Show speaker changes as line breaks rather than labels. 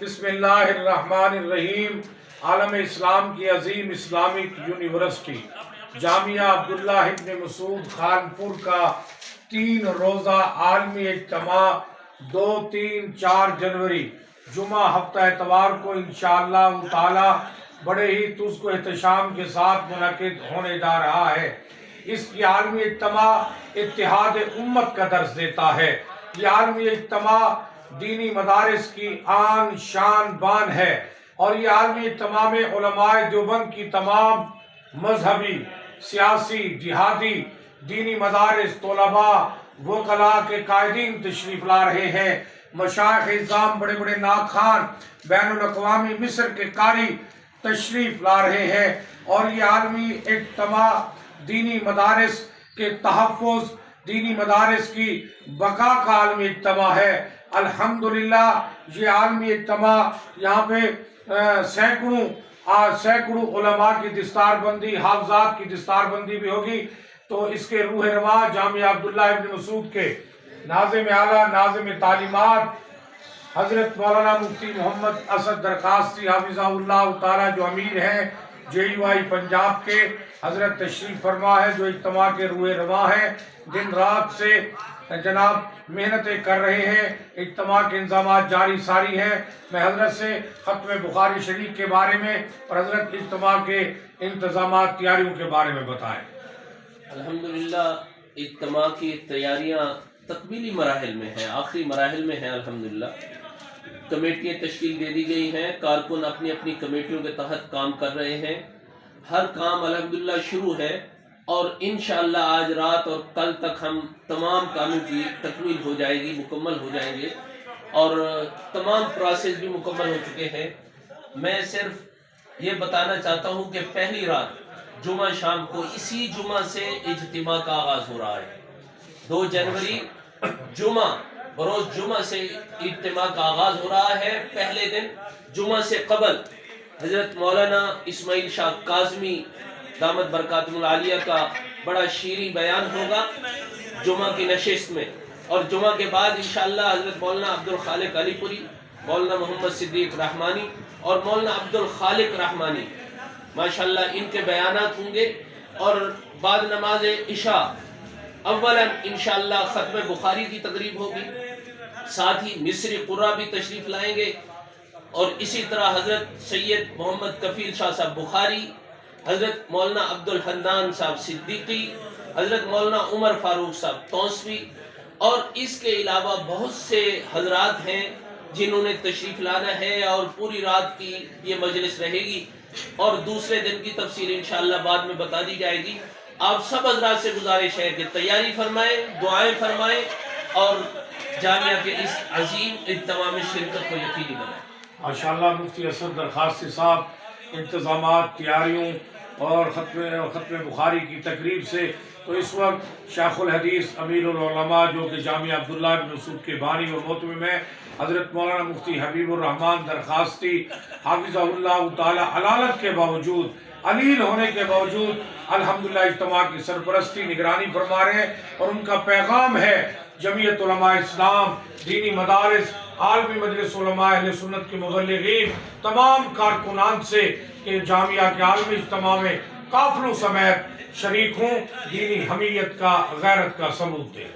بسم اللہ الرحمن الرحیم۔ عالم اسلام کی عظیم اسلامک یونیورسٹی جامعہ عبداللہ ابن مسعود خانپور کا 3 روزہ عالمی اجتماع 2، 3، 4 جنوری جمعہ ہفتہ اتوار کو انشاءاللہ تعالی بڑے ہی تجھ کو احتشام کے ساتھ منعقد ہونے جا رہا ہے۔ اس کی عالمی اجتماع اتحاد امت کا درس دیتا ہے۔ یہ عالمی اجتماع دینی مدارس کی آن شان بان ہے، اور یہ عالمی اجتماع میں علماء دیوبند کی تمام مذہبی، سیاسی، جہادی، دینی مدارس، طلباء، وکلاء کے قائدین تشریف لا رہے ہیں۔ مشائخ اعظام، بڑے بڑے نعت بین الاقوامی مصر کے قاری تشریف لا رہے ہیں، اور یہ عالمی اجتماع دینی مدارس کے تحفظ، دینی مدارس کی بقا کا عالمی اجتماع ہے۔ الحمدللہ یہ عالمی اجتماع یہاں پہ سینکڑوں علماء کی دستار بندی، حافظات کی دستار بندی بھی ہوگی۔ تو اس کے روح رواں جامعہ عبداللہ ابن مسعود کے ناظم اعلیٰ، ناظم تعلیمات حضرت مولانا مفتی محمد اسد درخواستی حافظہ اللہ تعالی، جو امیر ہیں JUI پنجاب کے، حضرت تشریف فرما ہے، جو اجتماع کے روح رواں ہیں۔ دن رات سے جناب محنتیں کر رہے ہیں، اجتماع کے انتظامات جاری ساری ہیں۔ میں حضرت سے ختم بخاری شریف کے بارے میں اور حضرت اجتماع کے انتظامات، تیاریوں کے بارے میں بتائیں۔
الحمدللہ اجتماع کی تیاریاں تکمیلی مراحل میں ہیں، آخری مراحل میں ہیں۔ الحمدللہ کمیٹیاں تشکیل دے دی گئی ہیں، کارکن اپنی اپنی کمیٹیوں کے تحت کام کر رہے ہیں۔ ہر کام الحمدللہ شروع ہے، اور انشاءاللہ آج رات اور کل تک ہم تمام کاموں کی تکمیل ہو جائے گی، مکمل ہو جائیں گے، اور تمام پروسیس بھی مکمل ہو چکے ہیں۔ میں صرف یہ بتانا چاہتا ہوں کہ پہلی رات جمعہ شام کو اسی جمعہ سے اجتماع کا آغاز ہو رہا ہے۔ 2 جنوری جمعہ، بروز جمعہ سے اجتماع کا آغاز ہو رہا ہے۔ پہلے دن جمعہ سے قبل حضرت مولانا اسماعیل شاہ کاظمی دامت برکاتہ العالیہ کا بڑا شیریں بیان ہوگا جمعہ کی نشست میں، اور جمعہ کے بعد انشاءاللہ حضرت مولانا عبدالخالق علی پوری، مولانا محمد صدیق رحمانی اور مولانا عبدالخالق رحمانی، ماشاءاللہ ان کے بیانات ہوں گے۔ اور بعد نماز عشاء اولاً انشاءاللہ ختم بخاری کی تقریب ہوگی، ساتھ ہی مصری قرآ بھی تشریف لائیں گے، اور اسی طرح حضرت سید محمد کفیل شاہ صاحب بخاری، حضرت مولانا عبدالحنان صاحب صدیقی، حضرت مولانا عمر فاروق صاحب توسوی، اور اس کے علاوہ بہت سے حضرات ہیں جنہوں نے تشریف لانا ہے، اور پوری رات کی یہ مجلس رہے گی، اور دوسرے دن کی تفصیل انشاءاللہ بعد میں بتا دی جائے گی۔ آپ سب حضرات سے گزارش ہے کہ تیاری فرمائیں، دعائیں فرمائیں، اور جامعہ کے اس عظیم اجتماع میں شرکت کو یقینی بنائیں۔
ماشاءاللہ مفتی اسد درخواستی صاحب انتظامات، تیاریوں اور ختم بخاری کی تقریب سے، تو اس وقت شیخ الحدیث امیر العلماء جو کہ جامعہ عبداللہ ابن مسعود کے بانی و محتمم ہیں، حضرت مولانا مفتی حبیب الرحمن درخواستی حافظہ اللہ تعالی، علالت کے باوجود، علیل ہونے کے باوجود الحمدللہ اجتماع کی سرپرستی، نگرانی فرما رہے ہیں، اور ان کا پیغام ہے جمعیت علماء اسلام، دینی مدارس، عالمی مجلس علماء اہل سنت کے مبلغین، تمام کارکنان سے کہ جامعہ کے عالمی اجتماع میں قافلوں سمیت شریک ہوں، دینی حمیت کا، غیرت کا ثبوت دیں۔